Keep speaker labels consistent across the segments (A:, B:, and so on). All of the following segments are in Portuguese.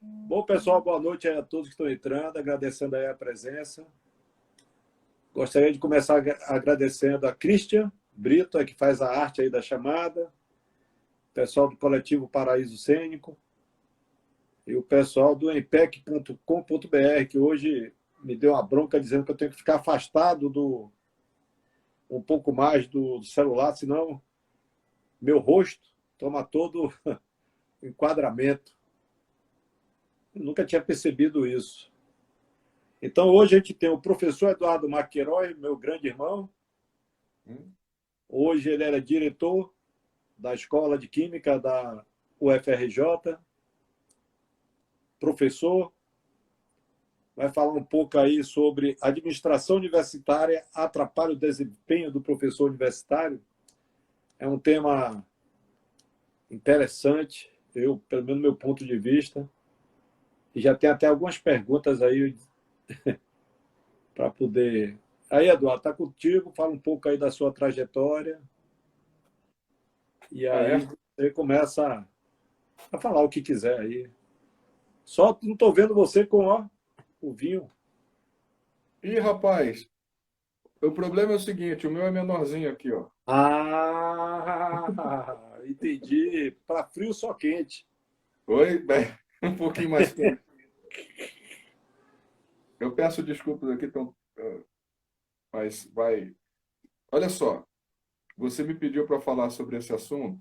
A: Bom, pessoal, boa noite a todos que estão entrando, agradecendo aí a presença. Gostaria de começar agradecendo a Christian Brito, que faz a arte aí da chamada, o pessoal do coletivo Paraíso Cênico e o pessoal do empec.com.br, que hoje me deu uma bronca dizendo que eu tenho que ficar afastado um pouco mais do celular, senão meu rosto toma todo o enquadramento. Eu nunca tinha percebido isso. Então, hoje a gente tem o professor Eduardo Maquerói, meu grande irmão. Hoje ele era diretor da Escola de Química da UFRJ, professor. Vai falar um pouco aí sobre administração universitária atrapalha o desempenho do professor universitário. É um tema interessante, pelo menos do meu ponto de vista. E já tem até algumas perguntas aí para poder. Aí, Eduardo, está contigo, fala um pouco aí da sua trajetória. E
B: Ah,
A: aí
B: é?
A: você começa a falar o que quiser aí. Só não estou vendo você com o vinho.
B: Ih, rapaz, o problema é o seguinte, o meu é menorzinho aqui, ó.
A: Ah, entendi. Para frio, só quente.
B: Oi, bem, um pouquinho mais quente. Eu peço desculpas aqui, mas vai. Olha só, você me pediu para falar sobre esse assunto.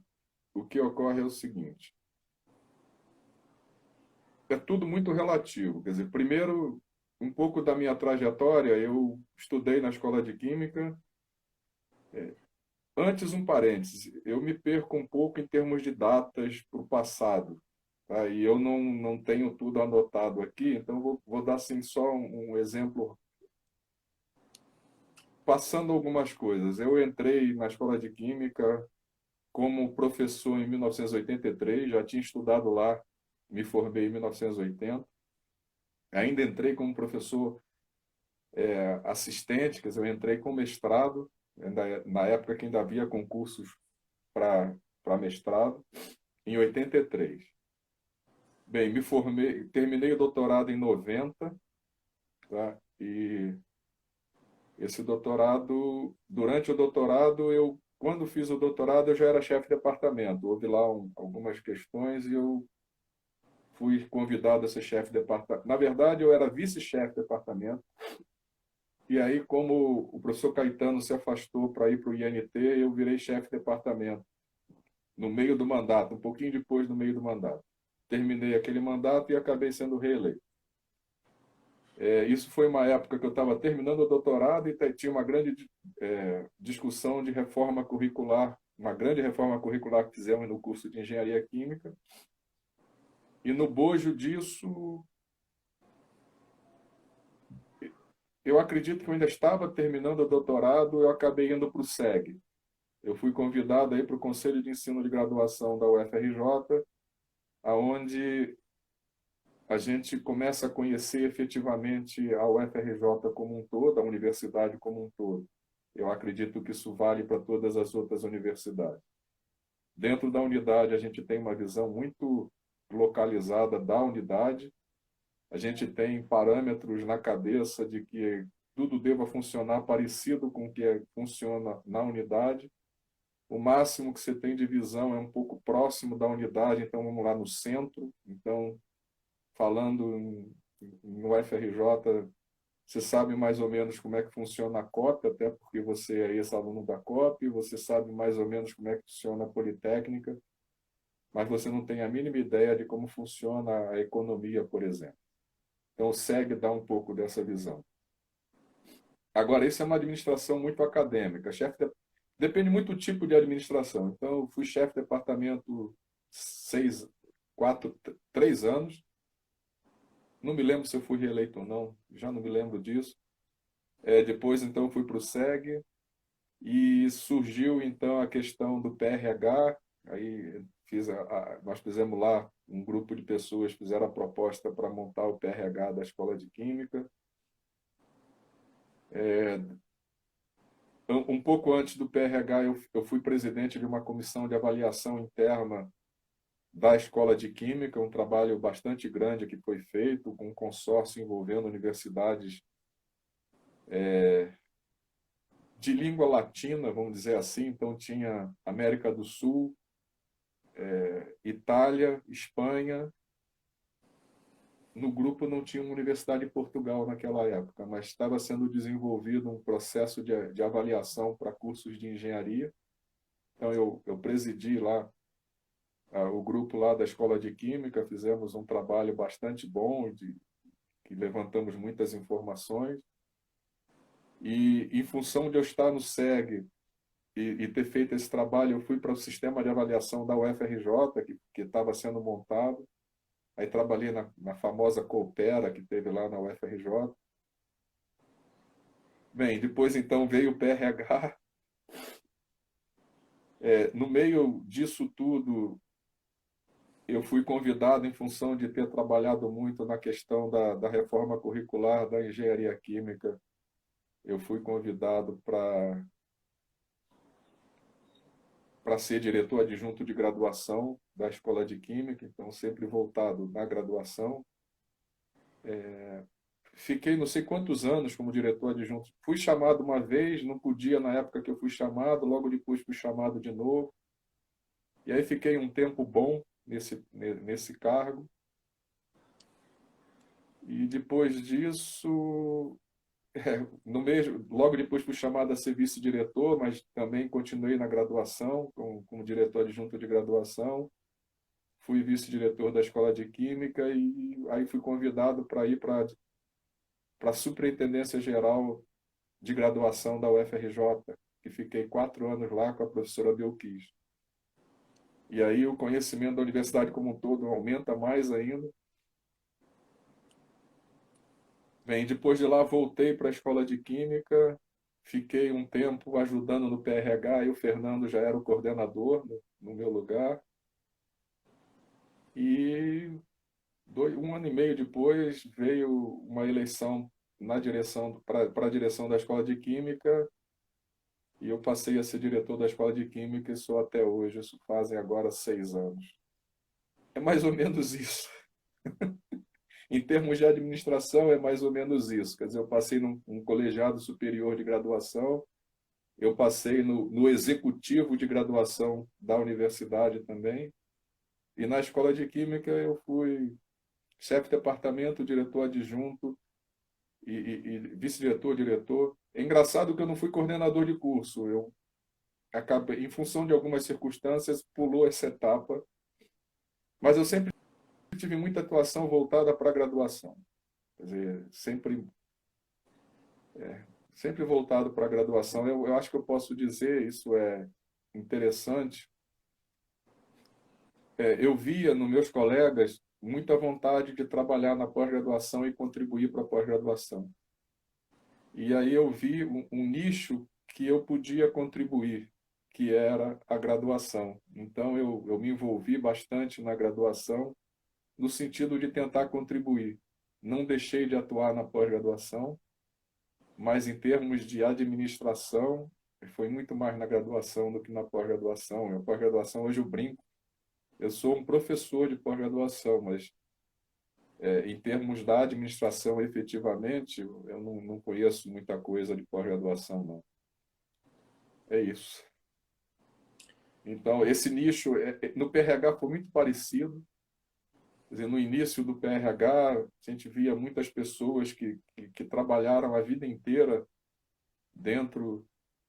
B: O que ocorre é o seguinte: é tudo muito relativo. Quer dizer, primeiro, um pouco da minha trajetória, eu estudei na escola de Química. Antes, um parêntese, eu me perco um pouco em termos de datas para o passado. Tá? E eu não tenho tudo anotado aqui, então vou dar assim, só um exemplo, passando algumas coisas. Eu entrei na escola de Química como professor em 1983, já tinha estudado lá, me formei em 1980. Ainda entrei como professor assistente, quer dizer, eu entrei com mestrado, na época que ainda havia concursos para mestrado, em 83. Bem, me formei, terminei o doutorado em 90, tá? E esse doutorado, durante o doutorado, quando fiz o doutorado, eu já era chefe de departamento. Houve lá algumas questões e eu fui convidado a ser chefe de departamento. Na verdade, eu era vice-chefe de departamento. E aí, como o professor Caetano se afastou para ir para o INT, eu virei chefe de departamento no meio do mandato, um pouquinho depois do meio do mandato. Terminei aquele mandato e acabei sendo reeleito. Isso foi uma época que eu estava terminando o doutorado e tinha uma grande discussão de reforma curricular, uma grande reforma curricular que fizemos no curso de Engenharia Química. E no bojo disso, eu acredito que eu ainda estava terminando o doutorado, eu acabei indo para o SEG. Eu fui convidado aí para o Conselho de Ensino de Graduação da UFRJ, aonde a gente começa a conhecer efetivamente a UFRJ como um todo, a universidade como um todo. Eu acredito que isso vale para todas as outras universidades. Dentro da unidade, a gente tem uma visão muito localizada da unidade, a gente tem parâmetros na cabeça de que tudo deva funcionar parecido com o que funciona na unidade. O máximo que você tem de visão é um pouco próximo da unidade, então vamos lá no centro. Então, falando no FRJ, você sabe mais ou menos como é que funciona a COP, até porque você é ex-aluno da COP, você sabe mais ou menos como é que funciona a Politécnica, mas você não tem a mínima ideia de como funciona a economia, por exemplo. Então, o SEG dá um pouco dessa visão. Agora, isso é uma administração muito acadêmica. Depende muito do tipo de administração. Então, eu fui chefe de departamento 3 anos. Não me lembro se eu fui reeleito ou não, já não me lembro disso. Depois, então, fui para o SEG e surgiu, então, a questão do PRH. Aí nós fizemos lá, um grupo de pessoas fizeram a proposta para montar o PRH da Escola de Química. Um pouco antes do PRH, eu fui presidente de uma comissão de avaliação interna da Escola de Química, um trabalho bastante grande que foi feito, com um consórcio envolvendo universidades de língua latina, vamos dizer assim. Então, tinha América do Sul, Itália, Espanha. No grupo não tinha uma universidade em Portugal naquela época, mas estava sendo desenvolvido um processo de avaliação para cursos de engenharia. Então, eu presidi lá o grupo lá da Escola de Química, fizemos um trabalho bastante bom, que levantamos muitas informações. E, em função de eu estar no SEG e ter feito esse trabalho, eu fui para o sistema de avaliação da UFRJ, que estava sendo montado. Aí trabalhei na famosa Coopera, que teve lá na UFRJ. Bem, depois então veio o PRH. No meio disso tudo, eu fui convidado, em função de ter trabalhado muito na questão da reforma curricular da engenharia química, eu fui convidado para ser diretor adjunto de graduação da Escola de Química, então sempre voltado na graduação. Fiquei não sei quantos anos como diretor adjunto. Fui chamado uma vez, não podia na época que eu fui chamado, logo depois fui chamado de novo. E aí fiquei um tempo bom nesse cargo. E depois disso, no mesmo, logo depois fui chamado a ser vice-diretor, mas também continuei na graduação, como diretor adjunto de graduação. Fui vice-diretor da Escola de Química e aí fui convidado para ir para a Superintendência Geral de Graduação da UFRJ, que fiquei 4 anos lá com a professora Belkis. E aí o conhecimento da universidade como um todo aumenta mais ainda. Bem, depois de lá voltei para a Escola de Química, fiquei um tempo ajudando no PRH, e o Fernando já era o coordenador no meu lugar. E um ano e meio depois veio uma eleição para a direção da Escola de Química, e eu passei a ser diretor da Escola de Química e sou até hoje. Isso fazem agora 6 anos. É mais ou menos isso. Em termos de administração, é mais ou menos isso. Quer dizer, eu passei num colegiado superior de graduação, eu passei no executivo de graduação da universidade também, e na Escola de Química eu fui chefe de departamento, diretor adjunto e vice-diretor, diretor. É engraçado que eu não fui coordenador de curso. Eu acabei, em função de algumas circunstâncias, pulou essa etapa, mas eu sempre tive muita atuação voltada para a graduação. Quer dizer, sempre voltado para a graduação. Eu acho que eu posso dizer, isso é interessante, eu via nos meus colegas muita vontade de trabalhar na pós-graduação e contribuir para a pós-graduação. E aí eu vi um nicho que eu podia contribuir, que era a graduação. Então eu me envolvi bastante na graduação, no sentido de tentar contribuir. Não deixei de atuar na pós-graduação, mas em termos de administração, foi muito mais na graduação do que na pós-graduação. Na pós-graduação, hoje eu brinco, eu sou um professor de pós-graduação, mas em termos da administração, efetivamente, eu não conheço muita coisa de pós-graduação, não. É isso. Então, esse nicho, no PRH foi muito parecido. Quer dizer, no início do PRH, a gente via muitas pessoas que trabalharam a vida inteira dentro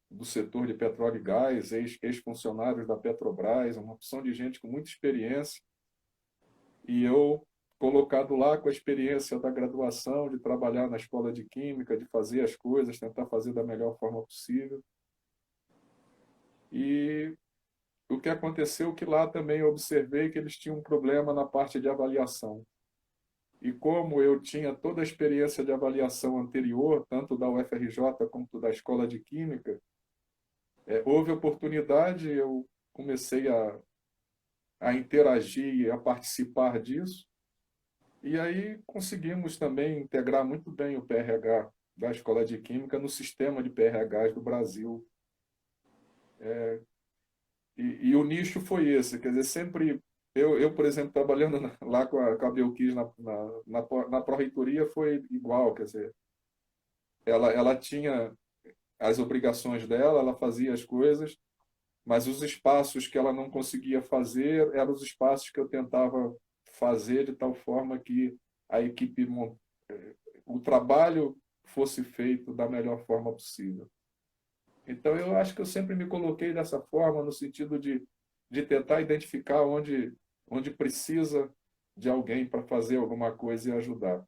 B: do setor de petróleo e gás, ex-funcionários da Petrobras, uma opção de gente com muita experiência. E eu, colocado lá com a experiência da graduação, de trabalhar na escola de química, de fazer as coisas, tentar fazer da melhor forma possível. E o que aconteceu é que lá também eu observei que eles tinham um problema na parte de avaliação. E como eu tinha toda a experiência de avaliação anterior, tanto da UFRJ quanto da Escola de Química, houve oportunidade, eu comecei a interagir e a participar disso. E aí conseguimos também integrar muito bem o PRH da Escola de Química no sistema de PRHs do Brasil. E o nicho foi esse, quer dizer, sempre Por exemplo, trabalhando lá com a Belkis na pró-reitoria foi igual, quer dizer, ela tinha as obrigações dela, ela fazia as coisas, mas os espaços que ela não conseguia fazer eram os espaços que eu tentava fazer de tal forma que a equipe, o trabalho fosse feito da melhor forma possível. Então, eu acho que eu sempre me coloquei dessa forma, no sentido de tentar identificar onde precisa de alguém para fazer alguma coisa e ajudar.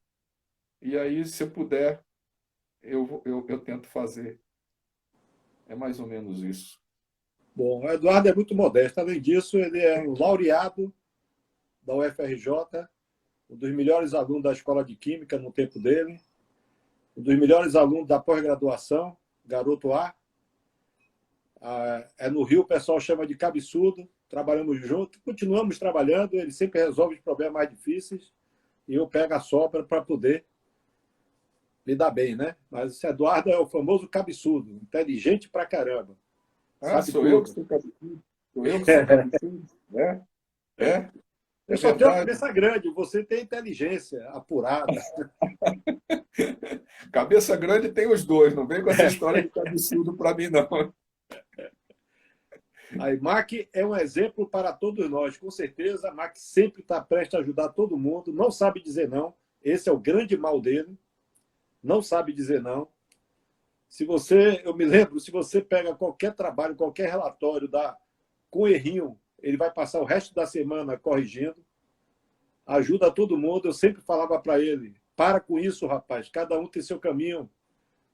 B: E aí, se eu puder, eu tento fazer. É mais ou menos isso.
A: Bom, o Eduardo é muito modesto. Além disso, ele é um laureado da UFRJ, um dos melhores alunos da Escola de Química no tempo dele, um dos melhores alunos da pós-graduação, garoto A. É no Rio, o pessoal chama de cabeçudo. Trabalhamos juntos, continuamos trabalhando. Ele sempre resolve os problemas mais difíceis e eu pego a sobra para poder lidar bem, né? Mas esse Eduardo é o famoso cabeçudo, inteligente pra caramba,
B: Ah,
A: sabe
B: sou eu que
A: tudo.
B: sou cabeçudo? Sou eu que sou cabeçudo? É,
A: Eu
B: é
A: só tenho a
B: verdade.
A: cabeça grande, você tem inteligência apurada.
B: Cabeça grande tem os dois, não vem com essa história de cabeçudo para mim, não.
A: A MAC é um exemplo para todos nós, com certeza. A MAC sempre está prestes a ajudar todo mundo, não sabe dizer não. Esse é o grande mal dele, não sabe dizer não. Se você, eu me lembro, se você pega qualquer trabalho, qualquer relatório, dá com errinho, ele vai passar o resto da semana corrigindo. Ajuda todo mundo. Eu sempre falava para ele: para com isso, rapaz, cada um tem seu caminho.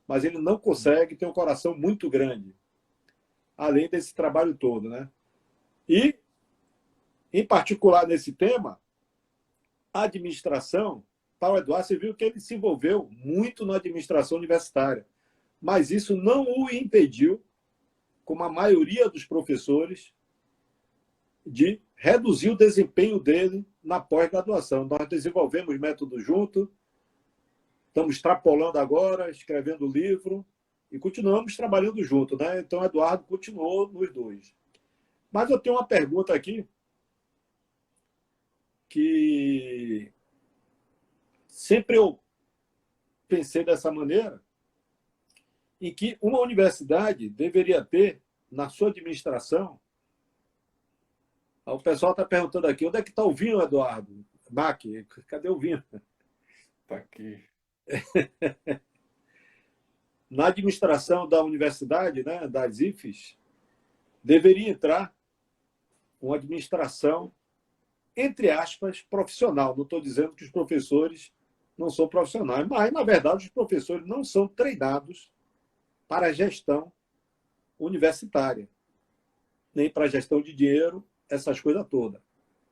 A: Mas ele não consegue, tem um coração muito grande, além desse trabalho todo, né? E, em particular nesse tema, a administração, para o Eduardo, você viu que ele se envolveu muito na administração universitária, mas isso não o impediu, como a maioria dos professores, de reduzir o desempenho dele na pós-graduação. Nós desenvolvemos método junto, estamos extrapolando agora, escrevendo livro e continuamos trabalhando junto, né? Então, o Eduardo continuou nos dois. Mas eu tenho uma pergunta aqui que sempre eu pensei dessa maneira, em que uma universidade deveria ter, na sua administração, o pessoal está perguntando aqui, onde é que está o vinho, Eduardo? Mac, cadê o vinho?
B: Tá aqui.
A: Na administração da universidade, né, das IFES, deveria entrar uma administração, entre aspas, profissional. Não estou dizendo que os professores não são profissionais, mas, na verdade, os professores não são treinados para a gestão universitária, nem para a gestão de dinheiro, essas coisas todas.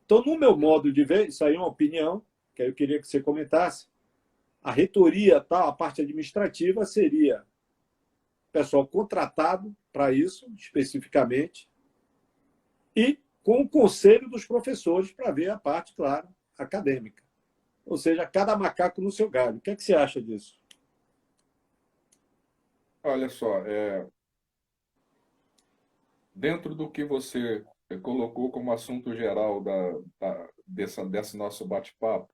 A: Então, no meu modo de ver, isso aí é uma opinião, que eu queria que você comentasse, a reitoria, tal, a parte administrativa seria pessoal contratado para isso, especificamente, e com o conselho dos professores para ver a parte, claro, acadêmica. Ou seja, cada macaco no seu galho. O que é que você acha disso?
B: Olha só, dentro do que você colocou como assunto geral desse nosso bate-papo,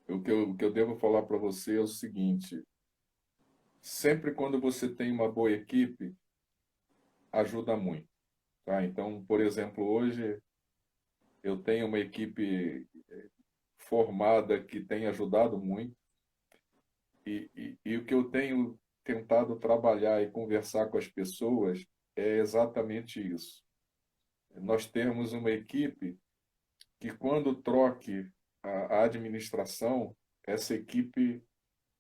B: o que eu devo falar para você é o seguinte: sempre quando você tem uma boa equipe, ajuda muito. Tá? Então, por exemplo, hoje eu tenho uma equipe formada que tem ajudado muito, e o que eu tenho tentado trabalhar e conversar com as pessoas é exatamente isso. Nós temos uma equipe que, quando troque a administração, essa equipe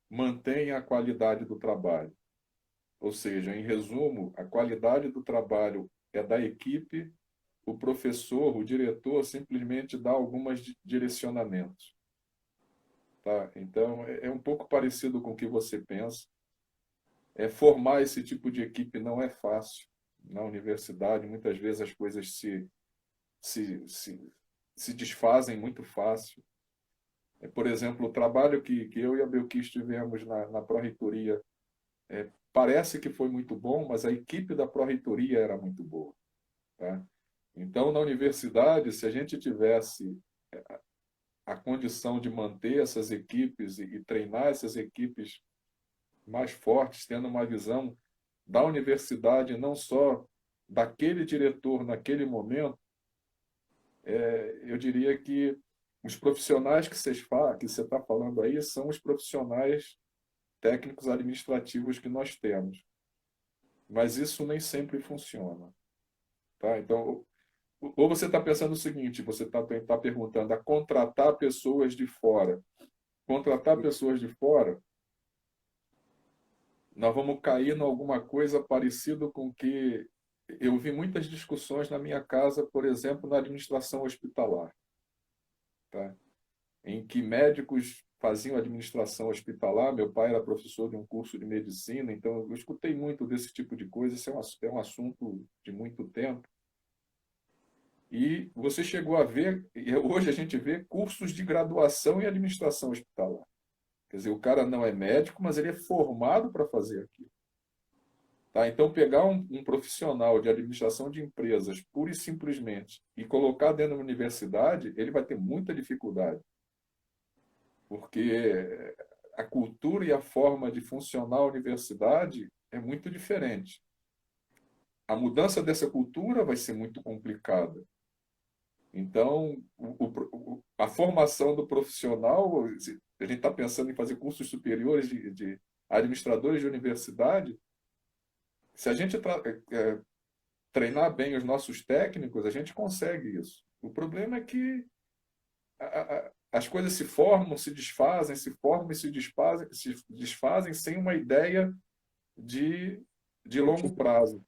B: mantém a qualidade do trabalho. Ou seja, em resumo, a qualidade do trabalho é da equipe, o professor, o diretor, simplesmente dá alguns direcionamentos. Tá? Então, é um pouco parecido com o que você pensa. Formar esse tipo de equipe não é fácil. Na universidade, muitas vezes as coisas se, se, se desfazem muito fácil. Por exemplo, o trabalho que eu e a Belkis tivemos na pró-reitoria, parece que foi muito bom, mas a equipe da pró-reitoria era muito boa. Tá? Então, na universidade, se a gente tivesse a condição de manter essas equipes e treinar essas equipes mais fortes, tendo uma visão da universidade, não só daquele diretor naquele momento, eu diria que os profissionais que você está falando aí são os profissionais técnicos administrativos que nós temos. Mas isso nem sempre funciona. Tá? Então, ou você está pensando o seguinte, você está perguntando a contratar pessoas de fora. Contratar pessoas de fora, nós vamos cair em alguma coisa parecida com que eu vi muitas discussões na minha casa, por exemplo, na administração hospitalar, tá? Em que médicos faziam administração hospitalar. Meu pai era professor de um curso de medicina, então eu escutei muito desse tipo de coisa. Isso é um assunto de muito tempo. E você chegou a ver, e hoje a gente vê cursos de graduação em administração hospitalar. Quer dizer, o cara não é médico, mas ele é formado para fazer aquilo. Tá? Então, pegar um profissional de administração de empresas, pura e simplesmente, e colocar dentro da universidade, ele vai ter muita dificuldade. Porque a cultura e a forma de funcionar a universidade é muito diferente. A mudança dessa cultura vai ser muito complicada. Então, a formação do profissional, a gente está pensando em fazer cursos superiores de administradores de universidade. Se a gente treinar bem os nossos técnicos, a gente consegue isso. O problema é que as coisas se formam, se desfazem, se formam e se desfazem sem uma ideia de longo prazo.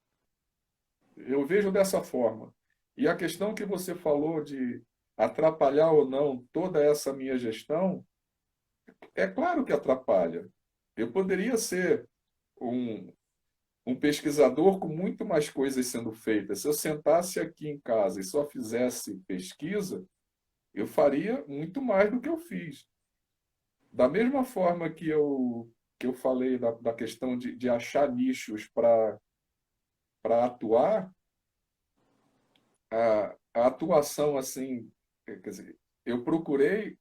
B: Eu vejo dessa forma. E a questão que você falou de atrapalhar ou não toda essa minha gestão, é claro que atrapalha. Eu poderia ser um pesquisador com muito mais coisas sendo feitas. Se eu sentasse aqui em casa e só fizesse pesquisa, eu faria muito mais do que eu fiz. Da mesma forma que eu falei da questão de achar nichos para atuar, a atuação, assim, quer dizer, eu procurei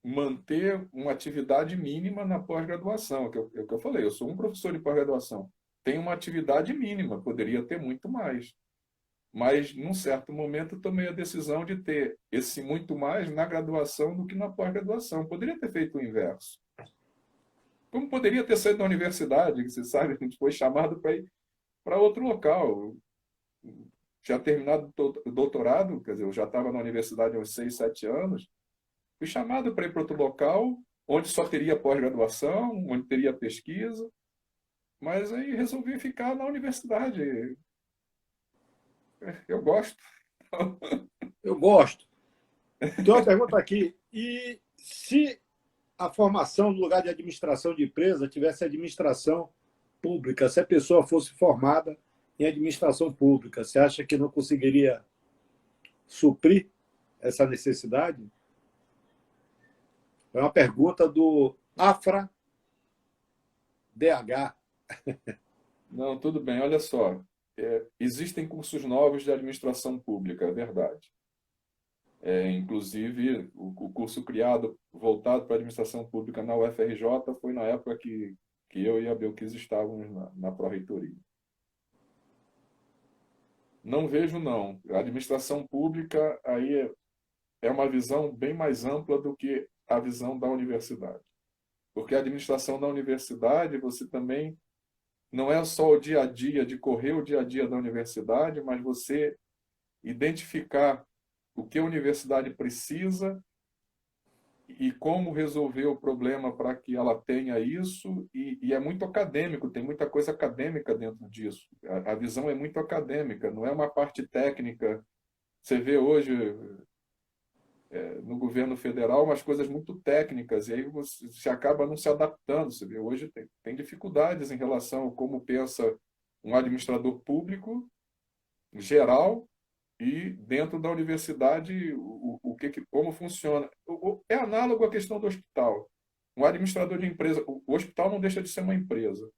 B: manter uma atividade mínima na pós-graduação, é o que eu falei, eu sou um professor de pós-graduação, tenho uma atividade mínima, poderia ter muito mais. Mas, num certo momento, eu tomei a decisão de ter esse muito mais na graduação do que na pós-graduação. Poderia ter feito o inverso. Como poderia ter saído da universidade, que você sabe, a gente foi chamado para ir para outro local. Já terminado o doutorado, quer dizer, eu já estava na universidade há uns 6, 7 anos, fui chamado para ir para outro local, onde só teria pós-graduação, onde teria pesquisa, mas aí resolvi ficar na universidade. Eu gosto.
A: Eu gosto. Tem uma pergunta aqui. E se a formação no lugar de administração de empresa tivesse administração pública, se a pessoa fosse formada em administração pública, você acha que não conseguiria suprir essa necessidade? É uma pergunta do Afra DH.
B: Não, tudo bem, olha só. Existem cursos novos de administração pública, é verdade. Inclusive, o curso criado, voltado para a administração pública na UFRJ, foi na época que eu e a Belkis estávamos na pró-reitoria. Não vejo, não. A administração pública aí é uma visão bem mais ampla do que a visão da universidade. Porque a administração da universidade, você também não é só o dia a dia, de correr o dia a dia da universidade, mas você identificar o que a universidade precisa e como resolver o problema para que ela tenha isso, e é muito acadêmico, tem muita coisa acadêmica dentro disso. A visão é muito acadêmica, não é uma parte técnica. Você vê hoje no governo federal umas coisas muito técnicas, e aí você acaba não se adaptando. Você vê, hoje tem dificuldades em relação a como pensa um administrador público geral e dentro da universidade como funciona. É análogo à questão do hospital. Um administrador de empresa, o hospital não deixa de ser uma empresa,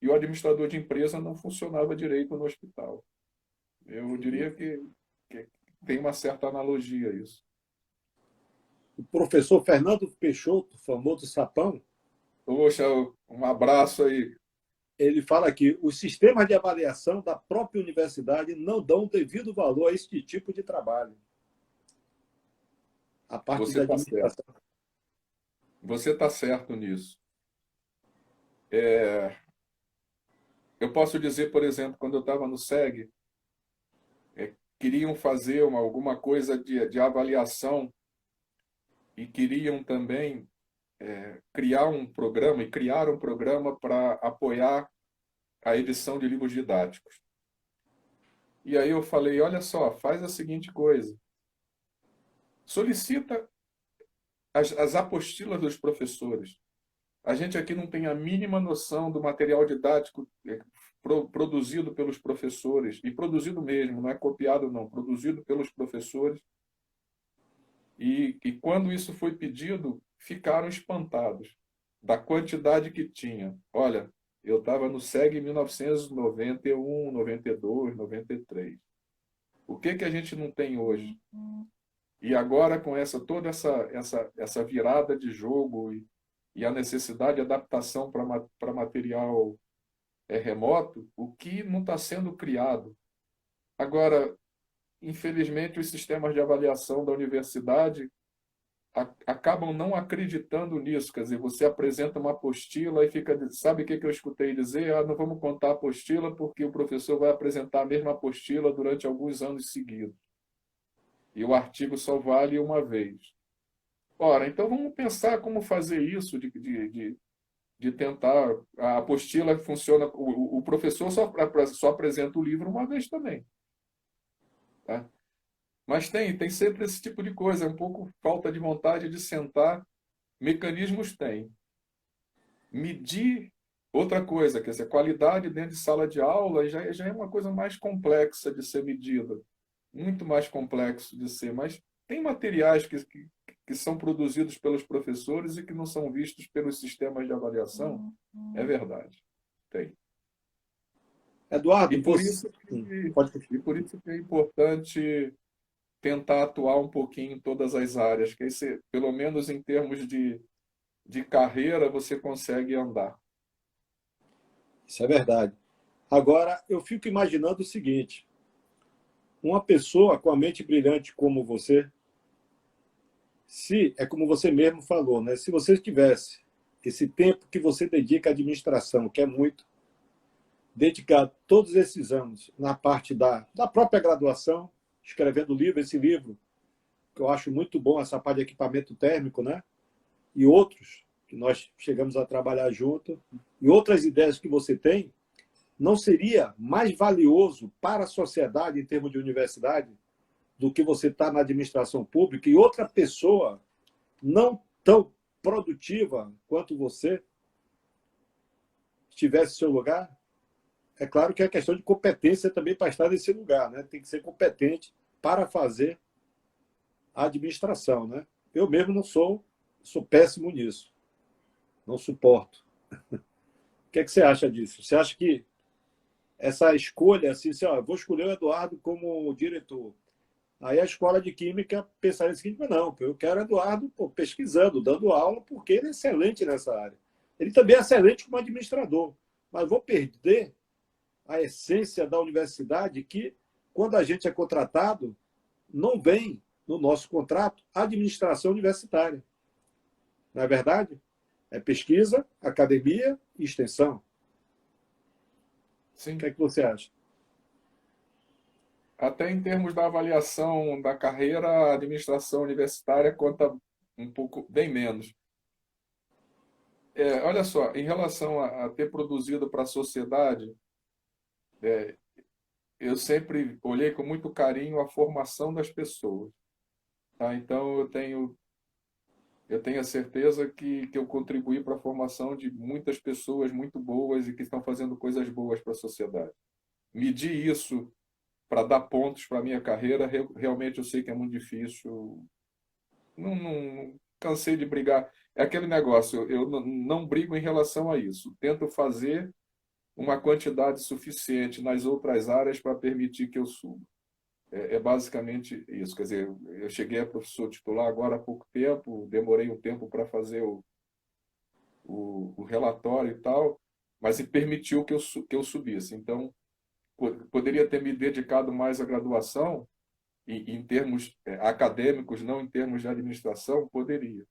B: e o administrador de empresa não funcionava direito no hospital. Eu diria que tem uma certa analogia a isso.
A: O professor Fernando Peixoto, famoso Sapão,
B: Poxa, um abraço aí.
A: ele fala que os sistemas de avaliação da própria universidade não dão o devido valor a este tipo de trabalho. A parte
B: Você
A: da
B: está certo.
A: administração.
B: Você está certo nisso. Eu posso dizer, por exemplo, quando eu estava no SEG, queriam fazer alguma coisa de avaliação e queriam também criar um programa e criar um programa para apoiar a edição de livros didáticos. E aí eu falei, olha só, faz a seguinte coisa, solicita as apostilas dos professores. A gente aqui não tem a mínima noção do material didático produzido pelos professores, e produzido mesmo, não é copiado não, produzido pelos professores. E quando isso foi pedido, ficaram espantados da quantidade que tinha. Olha, eu estava no SEG em 1991, 92, 93. O que a gente não tem hoje? E agora, com toda essa virada de jogo e a necessidade de adaptação para material remoto, o que não está sendo criado? Agora, infelizmente, os sistemas de avaliação da universidade acabam não acreditando nisso. Quer dizer, você apresenta uma apostila e fica... Sabe o que eu escutei dizer? Não vamos contar a apostila porque o professor vai apresentar a mesma apostila durante alguns anos seguidos. E o artigo só vale uma vez. Ora, então vamos pensar como fazer isso, de tentar... A apostila funciona... O professor só apresenta o livro uma vez também. Tá? Mas tem sempre esse tipo de coisa, é um pouco falta de vontade de sentar. Mecanismos tem. Medir outra coisa, quer dizer, qualidade dentro de sala de aula já é uma coisa mais complexa de ser medida, muito mais complexo de ser, mas tem materiais que são produzidos pelos professores e que não são vistos pelos sistemas de avaliação, é verdade, tem.
A: Eduardo,
B: E por
A: você...
B: isso que,
A: Pode
B: e
A: continuar.
B: por isso que é importante tentar atuar um pouquinho em todas as áreas, que aí você, pelo menos em termos de carreira, você consegue andar.
A: Isso é verdade. Agora, eu fico imaginando o seguinte: uma pessoa com a mente brilhante como você, se é como você mesmo falou, né? Se você tivesse esse tempo que você dedica à administração, que é muito, dedicar todos esses anos na parte da própria graduação, escrevendo livro, esse livro, que eu acho muito bom, essa parte de equipamento térmico, né? E outros que nós chegamos a trabalhar junto, e outras ideias que você tem, não seria mais valioso para a sociedade, em termos de universidade, do que você está na administração pública e outra pessoa não tão produtiva quanto você estivesse no seu lugar? É claro que é questão de competência também para estar nesse lugar, né? Tem que ser competente para fazer a administração, né? Eu mesmo não sou péssimo nisso, não suporto. O que é que você acha disso? Você acha que essa escolha, assim, vou escolher o Eduardo como diretor. Aí a escola de química pensaria o seguinte: mas não, eu quero o Eduardo pesquisando, dando aula, porque ele é excelente nessa área. Ele também é excelente como administrador, mas vou perder a essência da universidade, que quando a gente é contratado, não vem no nosso contrato administração universitária. Não é verdade? É pesquisa, academia e extensão. O
B: Sim.
A: que é que você acha?
B: Até em termos da avaliação da carreira, a administração universitária conta um pouco, bem menos. Olha só, em relação a ter produzido para a sociedade, eu sempre olhei com muito carinho a formação das pessoas. Tá? Então, eu tenho a certeza que eu contribuí para a formação de muitas pessoas muito boas e que estão fazendo coisas boas para a sociedade. Medir isso para dar pontos para a minha carreira, realmente eu sei que é muito difícil. Não cansei de brigar. É aquele negócio, eu não brigo em relação a isso. Tento fazer uma quantidade suficiente nas outras áreas para permitir que eu suba. É basicamente isso. Quer dizer, eu cheguei a professor titular agora há pouco tempo, demorei um tempo para fazer o relatório e tal, mas me permitiu que eu subisse. Então, poderia ter me dedicado mais à graduação, em termos acadêmicos, não em termos de administração, poderia.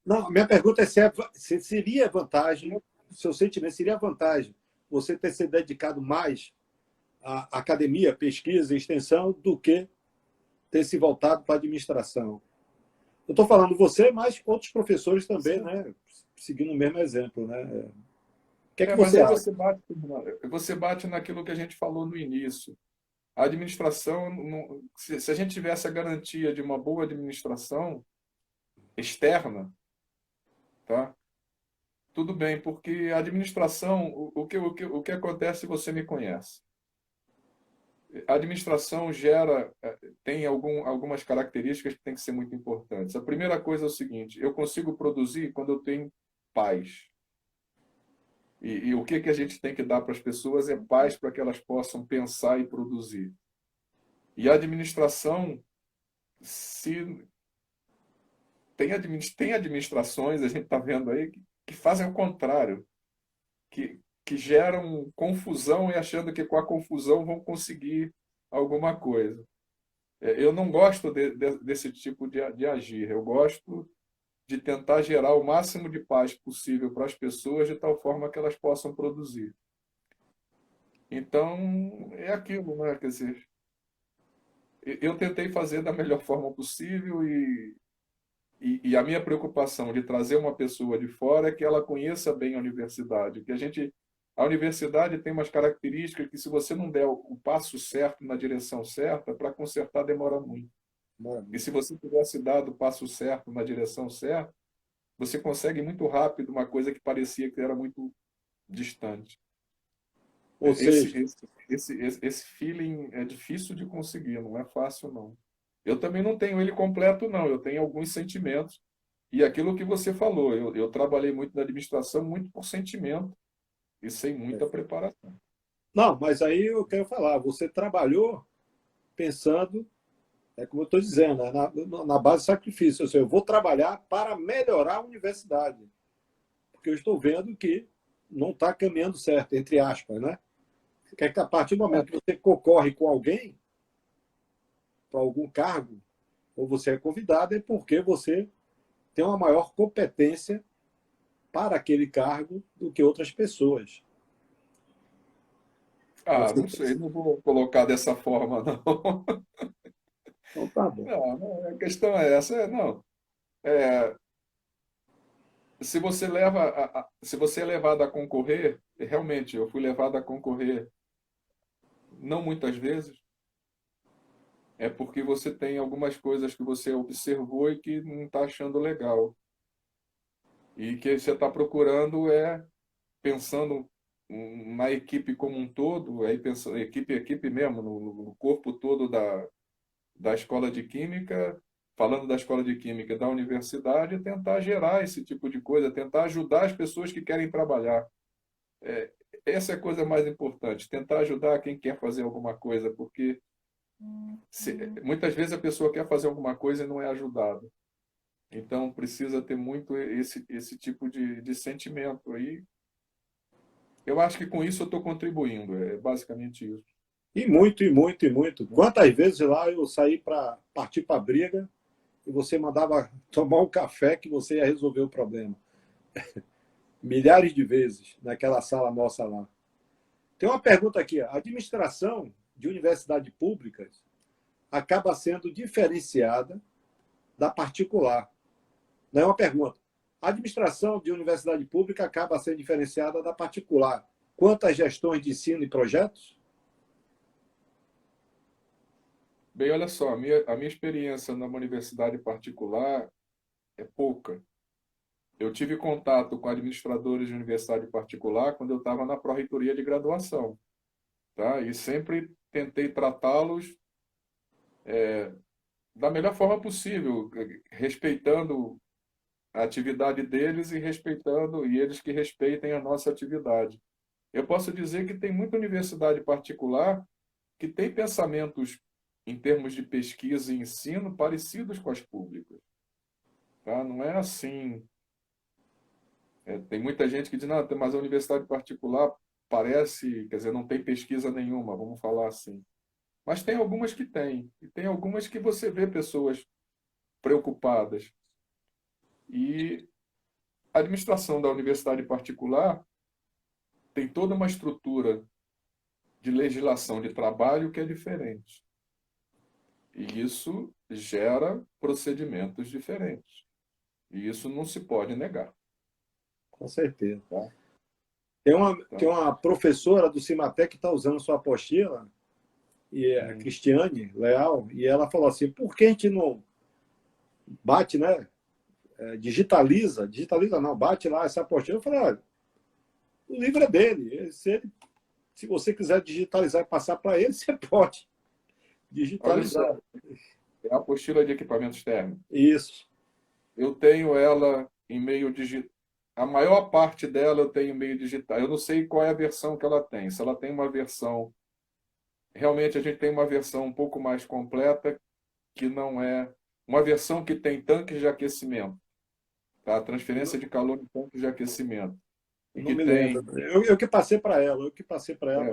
A: Não, minha pergunta é se seria vantagem, seu sentimento seria vantagem você ter se dedicado mais à academia, pesquisa e extensão do que ter se voltado para a administração. Eu estou falando você, mas outros professores também,
B: Sim.
A: né? Seguindo o mesmo exemplo, né? O que é que
B: Mas
A: você
B: aí
A: acha?
B: você bate naquilo que a gente falou no início. A administração, se a gente tivesse a garantia de uma boa administração externa, tá? Tudo bem, porque a administração, o que acontece se você me conhece? A administração tem algumas características que têm que ser muito importantes. A primeira coisa é o seguinte: eu consigo produzir quando eu tenho paz. E o que a gente tem que dar para as pessoas é paz para que elas possam pensar e produzir. E a administração, se tem administrações, a gente está vendo aí, que fazem o contrário, que geram confusão e achando que com a confusão vão conseguir alguma coisa. Eu não gosto desse tipo de agir. Eu gosto de tentar gerar o máximo de paz possível para as pessoas, de tal forma que elas possam produzir. Então, é aquilo, né? Quer dizer, eu tentei fazer da melhor forma possível e a minha preocupação de trazer uma pessoa de fora é que ela conheça bem a universidade, a universidade tem umas características que se você não der o passo certo na direção certa, para consertar demora muito. E se você tivesse dado o passo certo na direção certa, você consegue muito rápido uma coisa que parecia que era muito distante.
A: Ou seja,
B: Esse feeling é difícil de conseguir, não é fácil, não. Eu também não tenho ele completo, não. Eu tenho alguns sentimentos. E aquilo que você falou, eu trabalhei muito na administração, muito por sentimento e sem muita preparação.
A: não, mas aí eu quero falar, você trabalhou pensando, é como eu estou dizendo, na base do sacrifício. Ou seja, eu vou trabalhar para melhorar a universidade, porque eu estou vendo que não está caminhando certo, entre aspas, né? Que é que a partir do momento que você concorre com alguém para algum cargo, ou você é convidado, é porque você tem uma maior competência para aquele cargo do que outras pessoas.
B: Ah,
A: Você...
B: não sei, não vou colocar dessa forma, não.
A: Então tá bom.
B: Não, a questão é essa, não. É, se você é levado a concorrer, realmente, eu fui levado a concorrer não muitas vezes, é porque você tem algumas coisas que você observou e que não está achando legal. E que você está procurando pensando na equipe como um todo, aí pensando, equipe mesmo, no corpo todo da escola de química, falando da escola de química da universidade, tentar gerar esse tipo de coisa, tentar ajudar as pessoas que querem trabalhar. É, essa é a coisa mais importante, tentar ajudar quem quer fazer alguma coisa, porque muitas vezes a pessoa quer fazer alguma coisa e não é ajudada. Então precisa ter muito esse tipo de sentimento aí. Eu acho que com isso eu estou contribuindo, é basicamente isso.
A: E muito, e muito, e muito. Quantas vezes lá eu saí para partir para a briga e você mandava tomar um café que você ia resolver o problema? Milhares de vezes naquela sala nossa lá. Tem uma pergunta aqui. A administração de universidades públicas acaba sendo diferenciada da particular. Não é uma pergunta. A administração de universidade pública acaba sendo diferenciada da particular. Quanto às gestões de ensino e projetos?
B: Bem, olha só, a minha experiência numa universidade particular é pouca. Eu tive contato com administradores de universidade particular quando eu estava na pró-reitoria de graduação, tá? E sempre tentei tratá-los da melhor forma possível, respeitando a atividade deles e eles que respeitem a nossa atividade. Eu posso dizer que tem muita universidade particular que têm pensamentos em termos de pesquisa e ensino parecidos com as públicas. Tá? Não é assim. Tem muita gente que diz, não, mas a universidade particular parece, quer dizer, não tem pesquisa nenhuma, vamos falar assim. Mas tem algumas que têm, e tem algumas que você vê pessoas preocupadas. E a administração da universidade particular tem toda uma estrutura de legislação de trabalho que é diferente. E isso gera procedimentos diferentes. E isso não se pode negar.
A: Com certeza.
B: Tá?
A: Tem uma professora do Cimatec que está usando sua apostila, e é a
B: Hum.
A: Cristiane Leal, e ela falou assim, por que a gente não bate, né? Digitaliza não, bate lá essa apostila. Eu falei, olha, o livro é dele. Se você quiser digitalizar e passar para ele, você pode
B: Olha
A: digitalizar.
B: só, é a apostila de equipamentos térmicos.
A: Isso.
B: Eu tenho ela em meio digital. A maior parte dela eu tenho em meio digital. Eu não sei qual é a versão que ela tem. Se ela tem uma versão. Realmente a gente tem uma versão um pouco mais completa, que não é. Uma versão que tem tanques de aquecimento. Tá? Transferência de calor em tanques de aquecimento.
A: Eu
B: E
A: não
B: que
A: me lembro.
B: tem.
A: Eu que passei para ela, mas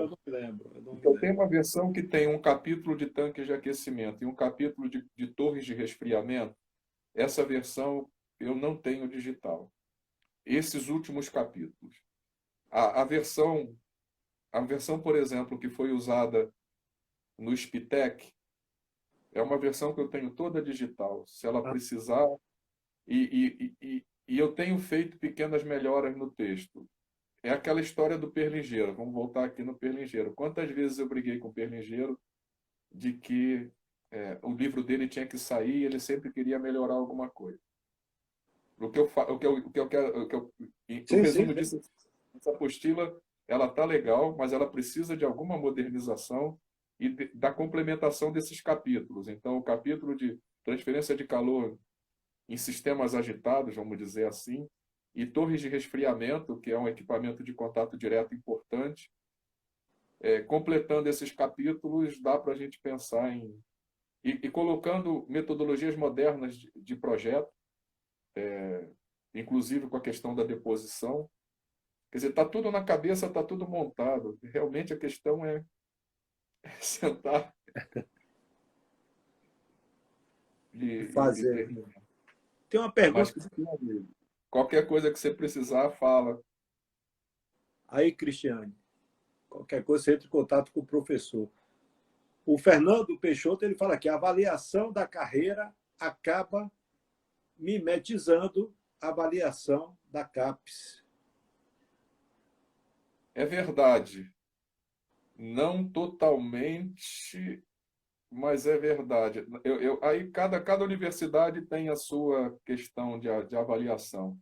A: eu não me lembro. Eu não me
B: Então, tem
A: lembro.
B: uma versão que tem um capítulo de tanques de aquecimento e um capítulo de torres de resfriamento. Essa versão eu não tenho digital. Esses últimos capítulos. A versão, por exemplo, que foi usada no Spitec, é uma versão que eu tenho toda digital. Se ela
A: Ah,
B: precisar, e eu tenho feito pequenas melhoras no texto. É aquela história do Perlingeiro. Vamos voltar aqui no Perlingeiro. Quantas vezes eu briguei com o Perlingeiro de que o livro dele tinha que sair e ele sempre queria melhorar alguma coisa. O que eu quero, o
A: sim, sim,
B: resumo
A: sim.
B: disso, essa apostila, ela tá legal, mas ela precisa de alguma modernização e da complementação desses capítulos. Então, o capítulo de transferência de calor em sistemas agitados, vamos dizer assim, e torres de resfriamento, que é um equipamento de contato direto importante, completando esses capítulos, dá para a gente pensar em e colocando metodologias modernas de projeto, inclusive com a questão da deposição. Quer dizer, está tudo na cabeça, está tudo montado. Realmente a questão é sentar e
A: Fazer.
B: terminar.
A: Tem uma
B: Mas,
A: pergunta
B: meu amigo, qualquer coisa que você precisar, fala.
A: aí, Cristiane. Qualquer coisa, você entra em contato com o professor. O Fernando Peixoto ele fala que a avaliação da carreira acaba mimetizando a avaliação da CAPES.
B: É verdade. Não totalmente, mas é verdade. Aí cada universidade tem a sua questão de avaliação.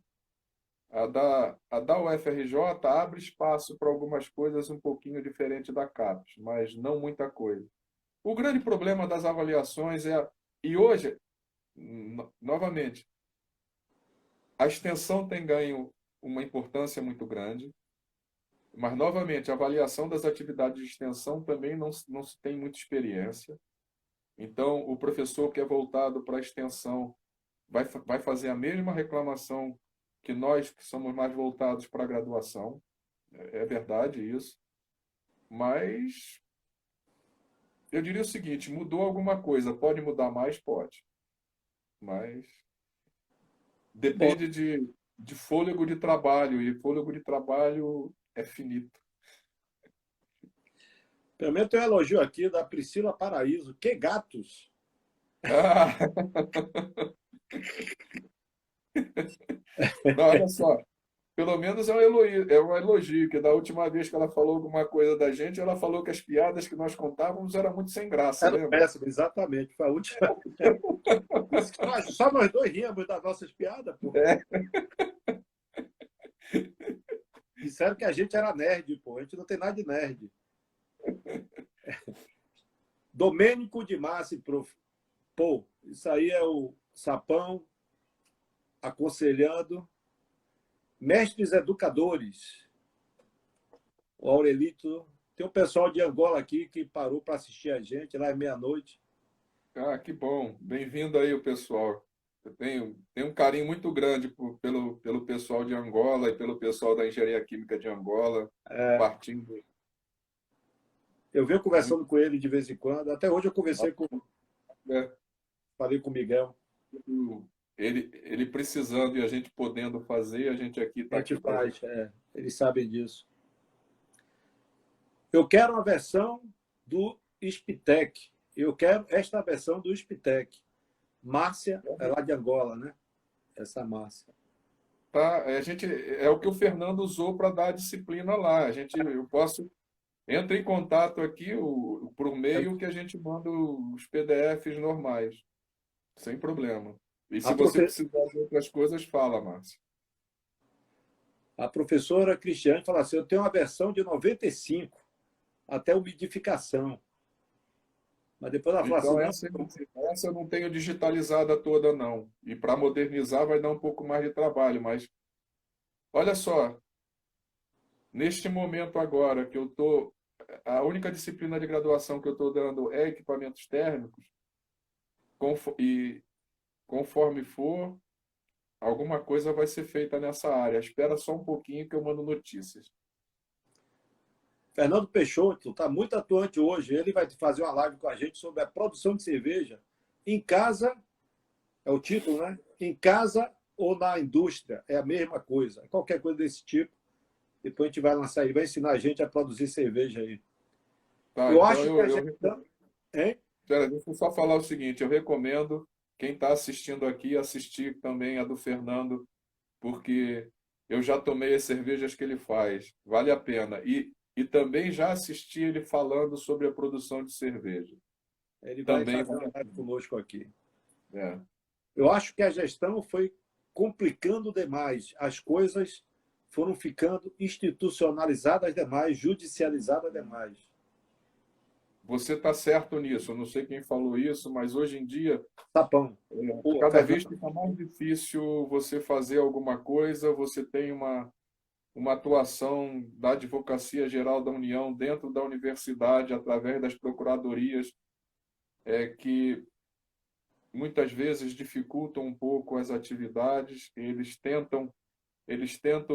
B: A da UFRJ abre espaço para algumas coisas um pouquinho diferente da CAPES, mas não muita coisa. O grande problema das avaliações e hoje, novamente, a extensão tem ganho uma importância muito grande, mas, novamente, a avaliação das atividades de extensão também não se tem muita experiência. Então, o professor que é voltado para a extensão vai fazer a mesma reclamação que nós, que somos mais voltados para a graduação. É verdade isso. Mas eu diria o seguinte: mudou alguma coisa. Pode mudar mais? Pode. Mas
A: Bom,
B: depende de fôlego de trabalho. E fôlego de trabalho é finito.
A: também tem um elogio aqui da Priscila Paraíso. Que gatos!
B: Ah, não, olha só. Pelo menos é um elogio, que da última vez que ela falou alguma coisa da gente, ela falou que as piadas que nós contávamos eram muito sem graça,
A: Era
B: lembra?
A: péssimo, exatamente. Foi a última. Só nós dois ríamos das nossas piadas, pô.
B: É.
A: Disseram que a gente era nerd, pô. A gente não tem nada de nerd. Domênico de Massi, prof. Pô, isso aí é o Sapão aconselhando. Mestres educadores. O Aurelito Tem um pessoal de Angola aqui que parou para assistir a gente, lá é meia-noite.
B: Ah, que bom. Bem-vindo aí, o pessoal. Eu tenho um carinho muito grande pelo pessoal de Angola e pelo pessoal da Engenharia Química de Angola, partindo.
A: Eu venho
B: Muito,
A: conversando com ele de vez em quando. Até hoje eu conversei com,
B: né?
A: falei com o Miguel.
B: Ele precisando e a gente podendo fazer, a gente aqui
A: A
B: está
A: gente
B: aqui para ajudar.
A: faz, eles sabem disso. Eu quero uma versão do Spitec. Eu quero esta versão do Spitec. Márcia, é lá de Angola, né? Essa Márcia.
B: Tá, é o que o Fernando usou para dar a disciplina lá. Eu posso entra em contato aqui por meio que a gente manda os PDFs normais, sem problema. E
A: A,
B: se você
A: profe...
B: precisar de outras coisas, fala, Márcio.
A: a professora Cristiane fala assim: eu tenho uma versão de 95 até umidificação. Mas depois ela fala assim:
B: Então,
A: não,
B: essa eu não tenho digitalizada toda, não. E para modernizar vai dar um pouco mais de trabalho, mas olha só, neste momento agora que eu estou, a única disciplina de graduação que eu estou dando é equipamentos térmicos, e conforme for, alguma coisa vai ser feita nessa área. Espera só um pouquinho que eu mando notícias.
A: Fernando Peixoto está muito atuante hoje. Ele vai fazer uma live com a gente sobre a produção de cerveja em casa, é o título, né? Em casa ou na indústria, é a mesma coisa. Qualquer coisa desse tipo. Depois a gente vai lançar, ele vai ensinar a gente a produzir cerveja aí.
B: Tá,
A: Eu
B: então
A: acho que a gente. Hein?
B: Pera, deixa eu só falar o seguinte, eu recomendo quem está assistindo aqui assistir também a do Fernando, porque eu já tomei as cervejas que ele faz, vale a pena. E também já assisti ele falando sobre a produção de cerveja,
A: Ele vai
B: também
A: fazer
B: vale
A: uma
B: a
A: live
B: pena.
A: conosco aqui.
B: É.
A: Eu acho que a gestão foi complicando demais. As coisas foram ficando institucionalizadas demais, judicializadas demais.
B: Você está certo nisso, eu não sei quem falou isso, mas hoje em dia,
A: Tapão. Pô,
B: cada vez
A: Fernando,
B: fica mais difícil você fazer alguma coisa, você tem uma atuação da Advocacia Geral da União dentro da universidade, através das procuradorias, que muitas vezes dificultam um pouco as atividades, eles tentam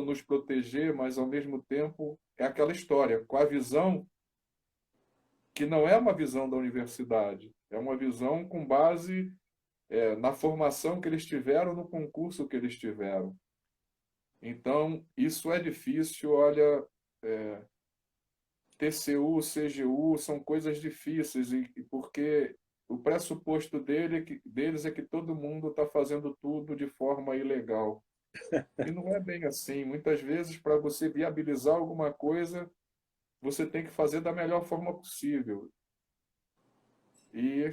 B: nos proteger, mas ao mesmo tempo é aquela história, com a visão que não é uma visão da universidade, é uma visão com base na formação que eles tiveram, no concurso que eles tiveram. Então, isso é difícil, olha, TCU, CGU são coisas difíceis, porque o pressuposto deles é que todo mundo está fazendo tudo de forma ilegal. E não é bem assim. Muitas vezes, para você viabilizar alguma coisa, você tem que fazer da melhor forma possível. E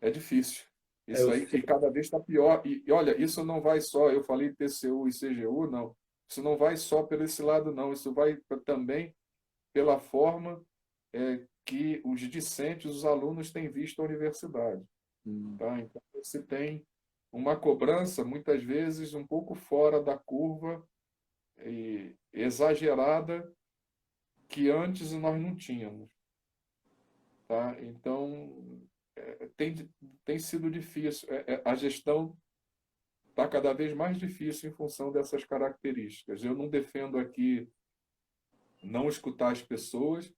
B: é difícil.
A: eu
B: Isso aí,
A: sei,
B: e cada vez está pior. E olha, isso não vai só, eu falei TCU e CGU, não. Isso não vai só por esse lado, não. Isso vai também pela forma que os discentes, os alunos têm visto a universidade. Tá? Então, você tem uma cobrança, muitas vezes, um pouco fora da curva e exagerada que antes nós não tínhamos. Tá? Então, tem sido difícil. A gestão está cada vez mais difícil em função dessas características. Eu não defendo aqui não escutar as pessoas,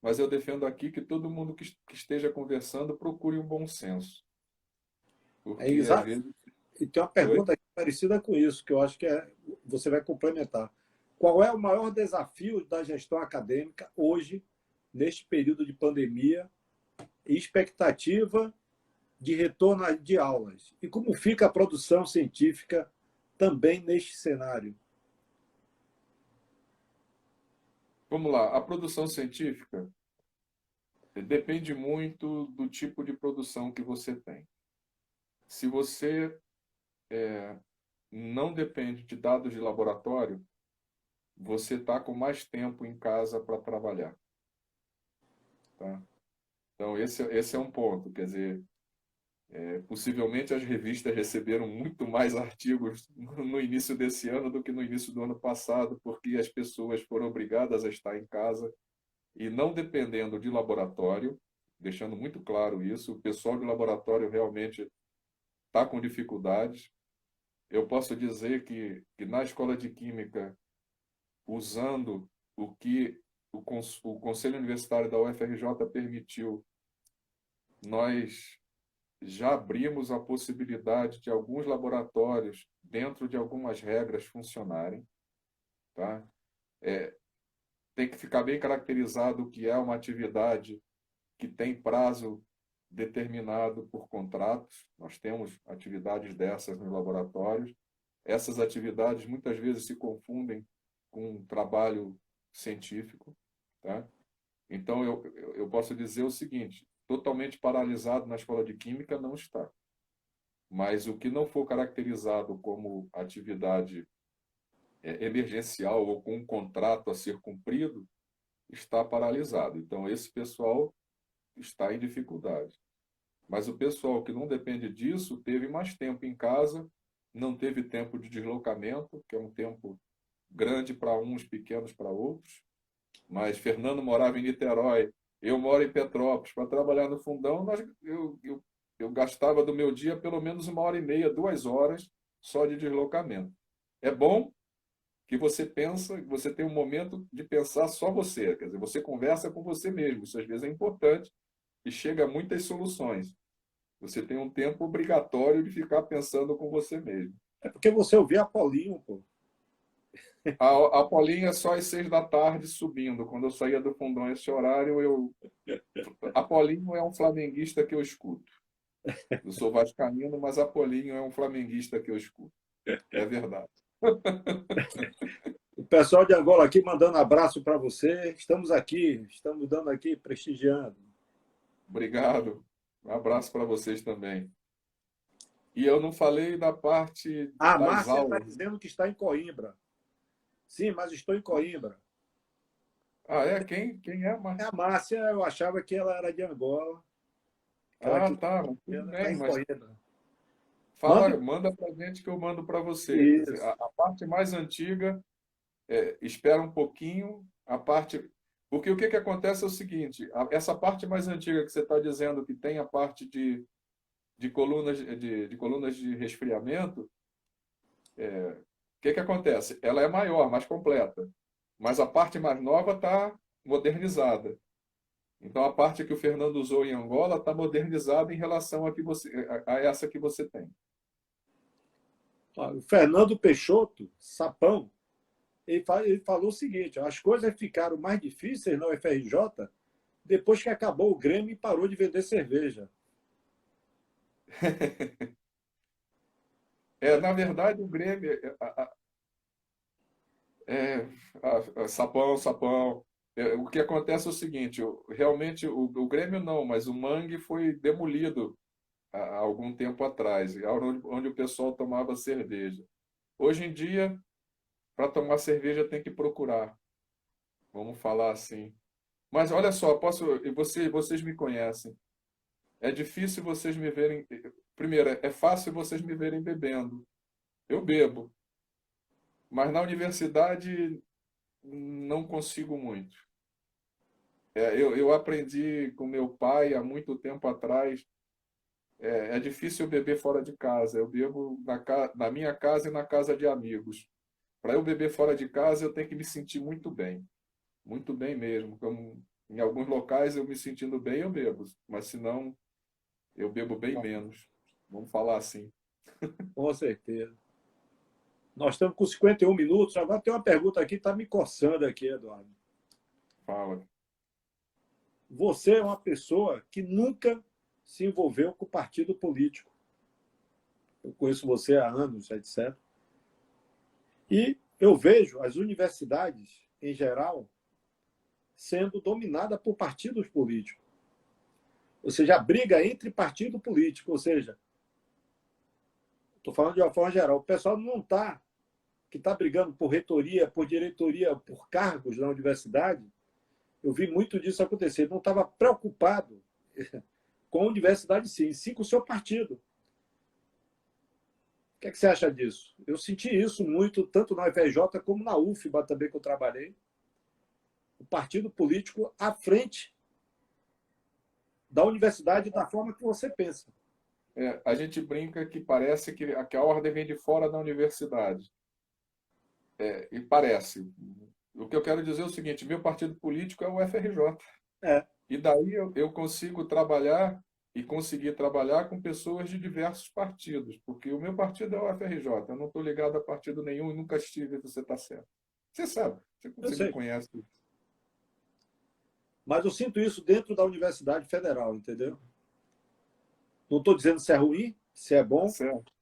B: mas eu defendo aqui que todo mundo que esteja conversando procure um bom senso.
A: é
B: Porque às
A: exato.
B: vezes.
A: E tem uma
B: Oi?
A: pergunta parecida com isso, que eu acho que você vai complementar. Qual é o maior desafio da gestão acadêmica hoje, neste período de pandemia, e expectativa de retorno de aulas? E como fica a produção científica também neste cenário?
B: Vamos lá. A produção científica depende muito do tipo de produção que você tem. Se você não depende de dados de laboratório, você está com mais tempo em casa para trabalhar. Tá? Então, esse é um ponto. Quer dizer, Possivelmente as revistas receberam muito mais artigos no início desse ano do que no início do ano passado, porque as pessoas foram obrigadas a estar em casa e não dependendo de laboratório, deixando muito claro isso, o pessoal de laboratório realmente está com dificuldades. Eu posso dizer que na escola de Química, usando o que o Conselho Universitário da UFRJ permitiu, nós já abrimos a possibilidade de alguns laboratórios, dentro de algumas regras, funcionarem. Tá? Tem que ficar bem caracterizado o que é uma atividade que tem prazo determinado por contratos. Nós temos atividades dessas nos laboratórios. Essas atividades muitas vezes se confundem com um trabalho científico. Tá? Então, eu posso dizer o seguinte: totalmente paralisado na escola de Química não está. Mas o que não for caracterizado como atividade emergencial ou com um contrato a ser cumprido, está paralisado. Então, esse pessoal está em dificuldade. Mas o pessoal que não depende disso teve mais tempo em casa, não teve tempo de deslocamento, que é um tempo grande para uns, pequenos para outros. Mas Fernando morava em Niterói, eu moro em Petrópolis. Para trabalhar no Fundão, eu gastava do meu dia pelo menos 1h30, 2 horas só de deslocamento. É bom que você pensa, que você tem um momento de pensar só você, quer dizer, você conversa com você mesmo, isso às vezes é importante e chega a muitas soluções. Você tem um tempo obrigatório de ficar pensando com você mesmo.
A: É porque você ouvia Apolinho, pô.
B: A Paulinha só às 6 da tarde subindo. Quando eu saía do Fundão esse horário, Apolinho é um flamenguista que eu escuto. Eu sou vascaíno, mas Apolinho é um flamenguista que eu escuto. É verdade.
A: O pessoal de Angola aqui mandando abraço para você. Estamos aqui, estamos dando aqui, prestigiando.
B: Obrigado. Um abraço para vocês também. E eu não falei da parte
A: A
B: das
A: Márcia está
B: aulas.
A: dizendo que está em Coimbra. Sim, mas estou em Coimbra.
B: Ah, é? Quem é,
A: É a
B: Márcio?
A: Márcia, eu achava que ela era de Angola, que ela
B: Ah,
A: queria,
B: tá. Mas tudo
A: ela está
B: bem,
A: em
B: mas
A: Coimbra. Mande
B: manda para a gente que eu mando para você. Quer dizer,
A: isso.
B: a parte mais antiga, espera um pouquinho, a parte. Porque o que acontece é o seguinte: essa parte mais antiga que você está dizendo, que tem a parte de colunas de colunas de resfriamento, o que acontece? Ela é maior, mais completa, mas a parte mais nova está modernizada. Então, a parte que o Fernando usou em Angola está modernizada em relação a essa que você tem.
A: O Fernando Peixoto, Sapão, ele falou o seguinte: as coisas ficaram mais difíceis na UFRJ depois que acabou o Grêmio e parou de vender cerveja.
B: Na verdade, o Grêmio. É, Sapão, Sapão. O que acontece é o seguinte: realmente o Grêmio não, mas o Mangue foi demolido há algum tempo atrás, onde o pessoal tomava cerveja. Hoje em dia, para tomar cerveja tem que procurar, vamos falar assim. Mas olha só, vocês me conhecem. É difícil vocês me verem. Primeiro, é fácil vocês me verem bebendo. Eu bebo, mas na universidade não consigo muito. Eu aprendi com meu pai há muito tempo atrás. É difícil eu beber fora de casa. Eu bebo na minha casa e na casa de amigos. Para eu beber fora de casa, eu tenho que me sentir muito bem mesmo. Como em alguns locais eu me sentindo bem, eu bebo, mas se não, eu bebo bem menos. Vamos falar assim.
A: Com certeza. Nós estamos com 51 minutos. Agora tem uma pergunta aqui, está me coçando aqui, Eduardo.
B: Fala.
A: Você é uma pessoa que nunca se envolveu com partido político. Eu conheço você há anos, etc. E eu vejo as universidades, em geral, sendo dominadas por partidos políticos. Ou seja, a briga entre partido político. Ou seja, estou falando de uma forma geral, o pessoal não está, que está brigando por reitoria, por diretoria, por cargos na universidade. Eu vi muito disso acontecer. Ele não estava preocupado com a universidade, sim, sim com o seu partido. O que é que você acha disso? Eu senti isso muito, tanto na UFRJ como na UFBA também, que eu trabalhei. O partido político à frente da universidade da forma que você pensa.
B: A gente brinca que parece que a ordem vem de fora da universidade. E parece. O que eu quero dizer é o seguinte: meu partido político é o UFRJ.
A: É,
B: E daí eu consigo trabalhar e conseguir trabalhar com pessoas de diversos partidos, porque o meu partido é o UFRJ. Eu não estou ligado a partido nenhum e nunca estive, você está certo. Você sabe,
A: eu
B: você me
A: sei.
B: conhece.
A: Mas eu sinto isso dentro da Universidade Federal, entendeu? Não estou dizendo se é ruim, se é bom.
B: Certo?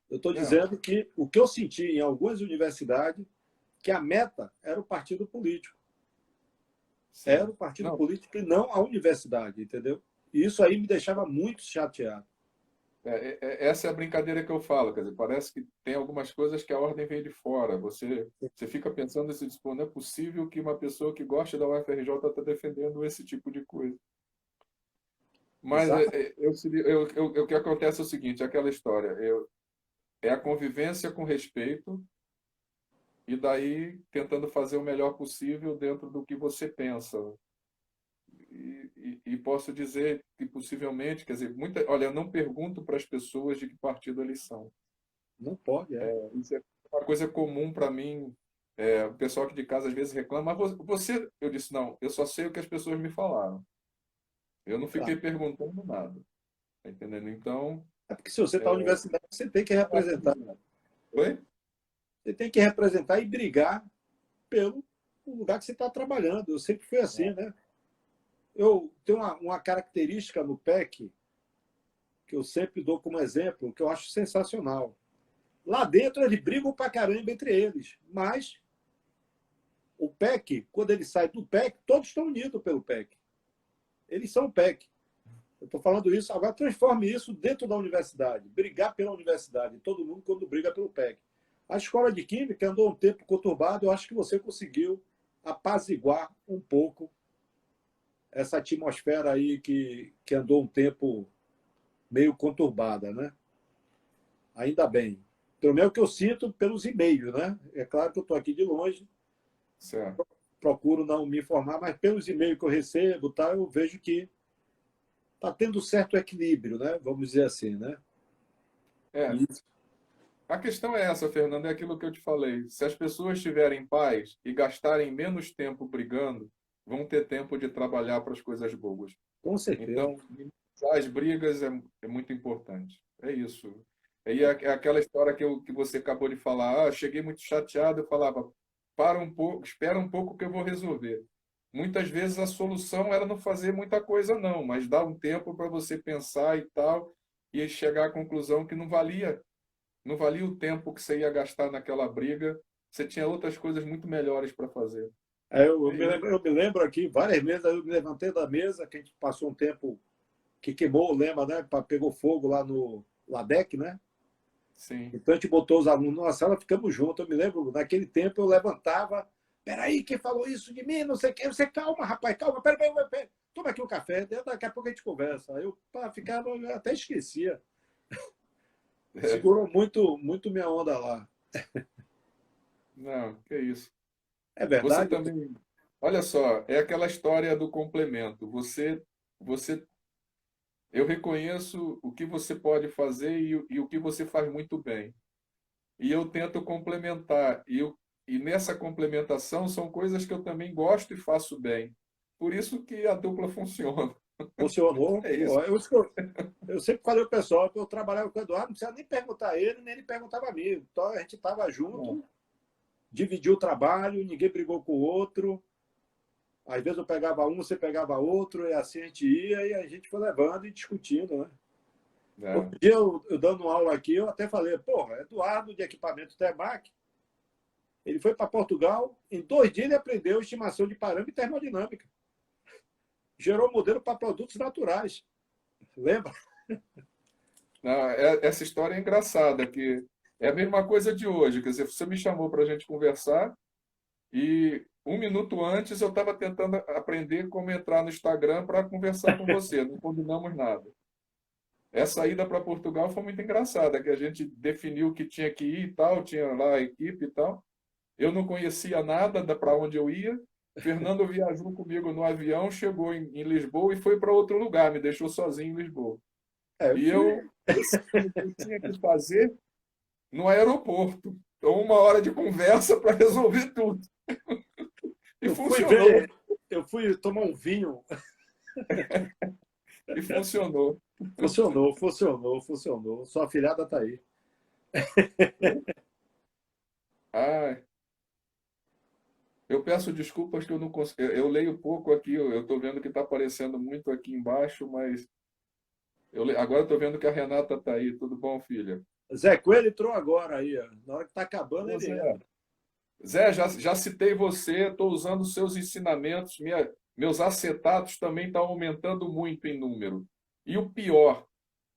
A: Eu estou
B: Não,
A: dizendo que o que eu senti em algumas universidades, que a meta era o partido político. Era
B: sim.
A: o partido
B: Não,
A: político e não a universidade, entendeu? E isso aí me deixava muito chateado.
B: essa é a brincadeira que eu falo, quer dizer, parece que tem algumas coisas que a ordem vem de fora. Você fica pensando assim, pô, não é possível que uma pessoa que gosta da UFRJ está defendendo esse tipo de coisa. Mas
A: Exato.
B: o que acontece é o seguinte, aquela história, é a convivência com respeito e daí tentando fazer o melhor possível dentro do que você pensa. E posso dizer que possivelmente, quer dizer, olha, eu não pergunto para as pessoas de que partido eles são.
A: Não pode, é.
B: Isso é uma coisa comum para mim. O pessoal aqui de casa às vezes reclama, mas você, eu disse, não, eu só sei o que as pessoas me falaram. Eu não
A: Claro.
B: fiquei perguntando nada, tá entendendo? Então,
A: É porque se você está na universidade, você tem que representar.
B: oi?
A: Você tem que representar e brigar pelo lugar que você está trabalhando. Eu sempre fui assim, né? Eu tenho uma característica no PEC que eu sempre dou como exemplo, que eu acho sensacional. Lá dentro eles brigam pra caramba entre eles, mas o PEC, quando ele sai do PEC, todos estão unidos pelo PEC. Eles são o PEC. Eu estou falando isso, agora transforme isso dentro da universidade. Brigar pela universidade, todo mundo quando briga pelo PEC. A escola de Química andou um tempo conturbado, eu acho que você conseguiu apaziguar um pouco essa atmosfera aí que andou um tempo meio conturbada, né? Ainda bem. Pelo menos o que eu sinto pelos e-mails, né? É claro que eu estou aqui de longe,
B: Certo.
A: procuro não me informar, mas pelos e-mails que eu recebo, tá, eu vejo que está tendo certo equilíbrio, né? Vamos dizer assim, né?
B: É,
A: Isso.
B: a questão é essa, Fernando, é aquilo que eu te falei. Se as pessoas tiverem paz e gastarem menos tempo brigando, vão ter tempo de trabalhar para as coisas boas.
A: Com certeza.
B: Então, minimizar as brigas é muito importante. É isso. É aquela história que você acabou de falar. Ah, cheguei muito chateado, eu falava, para um pouco, espera um pouco que eu vou resolver. Muitas vezes a solução era não fazer muita coisa, não, mas dar um tempo para você pensar e tal, e chegar à conclusão que não valia o tempo que você ia gastar naquela briga, você tinha outras coisas muito melhores para fazer. É isso.
A: Eu me lembro aqui, várias vezes, eu me levantei da mesa, que a gente passou um tempo que queimou o lema, né? Pegou fogo lá no LADEC, né?
B: Sim.
A: Então a gente botou os alunos numa sala, ficamos juntos. Eu me lembro, naquele tempo eu levantava, peraí, quem falou isso de mim? Não sei o que. Você, calma, rapaz, calma, peraí. Toma aqui um café, daqui a pouco a gente conversa. Aí eu ficava, eu até esquecia. Segurou muito, muito minha onda lá.
B: Não, que isso.
A: É
B: Você
A: verdade?
B: também, olha só, é aquela história do complemento. Você, eu reconheço o que você pode fazer e o que você faz muito bem. E eu tento complementar. E nessa complementação são coisas que eu também gosto e faço bem. Por isso que a dupla funciona.
A: Funcionou.
B: É isso.
A: Pô, eu sempre falei ao pessoal que eu trabalhava com o Eduardo, não precisava nem perguntar a ele, nem ele perguntava a mim. Então a gente estava
B: Não,
A: junto, dividiu o trabalho, ninguém brigou com o outro. Às vezes eu pegava um, você pegava outro, e assim a gente ia e a gente foi levando e discutindo, né?
B: não.
A: Outro dia eu dando aula aqui, eu até falei, porra, Eduardo de equipamento Temac, ele foi para Portugal, em 2 dias ele aprendeu estimação de parâmetro e termodinâmica. Gerou modelo para produtos naturais. Lembra?
B: Não, essa história é engraçada, que é a mesma coisa de hoje. Quer dizer, você me chamou para a gente conversar e um minuto antes eu estava tentando aprender como entrar no Instagram para conversar com você. Não combinamos nada. essa ida para Portugal foi muito engraçada, que a gente definiu que tinha que ir e tal, tinha lá a equipe e tal. Eu não conhecia nada para onde eu ia. Fernando viajou comigo no avião, chegou em Lisboa e foi para outro lugar, me deixou sozinho em Lisboa.
A: Eu
B: E
A: fui,
B: eu decidi o que eu tinha que fazer no aeroporto. Então, 1 hora de conversa para resolver tudo. E
A: eu fui
B: funcionou,
A: ver, eu fui tomar um vinho.
B: e funcionou.
A: Funcionou, funcionou, funcionou. Sua afilhada está aí.
B: Ai, eu peço desculpas que eu não consigo. Eu leio pouco aqui, eu estou vendo que está aparecendo muito aqui embaixo, mas agora estou vendo que a Renata está aí. Tudo bom, filha?
A: Zé Coelho entrou agora aí. Ó. Na hora que está acabando,
B: Ô,
A: ele
B: Zé,
A: entra.
B: Zé, já citei você, estou usando os seus ensinamentos, meus acetatos também estão aumentando muito em número. E o pior,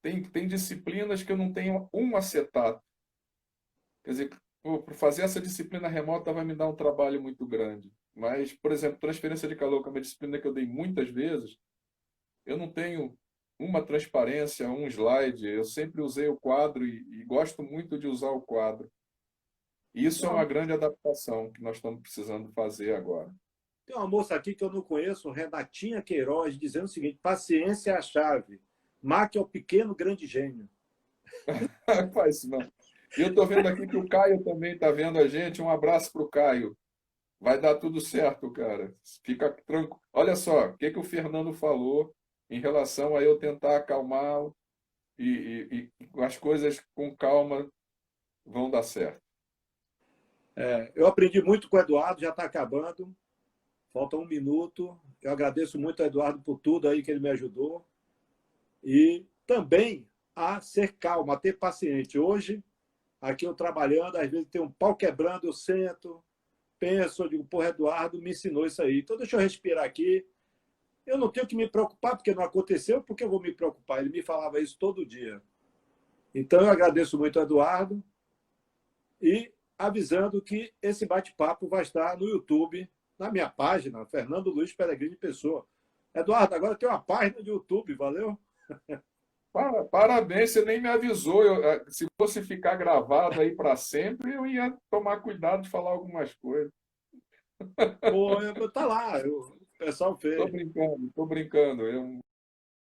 B: tem disciplinas que eu não tenho um acetato. Quer dizer, para fazer essa disciplina remota vai me dar um trabalho muito grande. Mas, por exemplo, transferência de calor, que é uma disciplina que eu dei muitas vezes, eu não tenho uma transparência, um slide. Eu sempre usei o quadro e gosto muito de usar o quadro. Isso é uma
A: Não,
B: grande adaptação que nós estamos precisando fazer agora.
A: tem uma moça aqui que eu não conheço, Renatinha Queiroz, dizendo o seguinte: paciência é a chave. Mac é o pequeno grande gênio.
B: Faz isso não. E eu estou vendo aqui que o Caio também está vendo a gente. Um abraço para o Caio. Vai dar tudo certo, cara. Fica tranquilo. Olha só, o que que o Fernando falou em relação a eu tentar acalmá-lo e as coisas com calma vão dar certo.
A: Eu aprendi muito com o Eduardo, já está acabando. Falta 1 minuto. Eu agradeço muito ao Eduardo por tudo aí que ele me ajudou. E também a ser calmo, a ter paciente. Hoje, aqui eu trabalhando, às vezes tem um pau quebrando, eu sento, penso, eu digo, porra, Eduardo me ensinou isso aí. Então deixa eu respirar aqui. Eu não tenho que me preocupar porque não aconteceu, porque eu vou me preocupar. Ele me falava isso todo dia. Então eu agradeço muito ao Eduardo e avisando que esse bate-papo vai estar no YouTube, na minha página, Fernando Luiz Peregrini Pessoa. Eduardo, agora tem uma página de YouTube, valeu?
B: Parabéns, você nem me avisou. Se fosse ficar gravado aí para sempre, eu ia tomar cuidado de falar algumas coisas.
A: Pô, tá lá, o pessoal
B: Estou
A: fez.
B: brincando, estou brincando.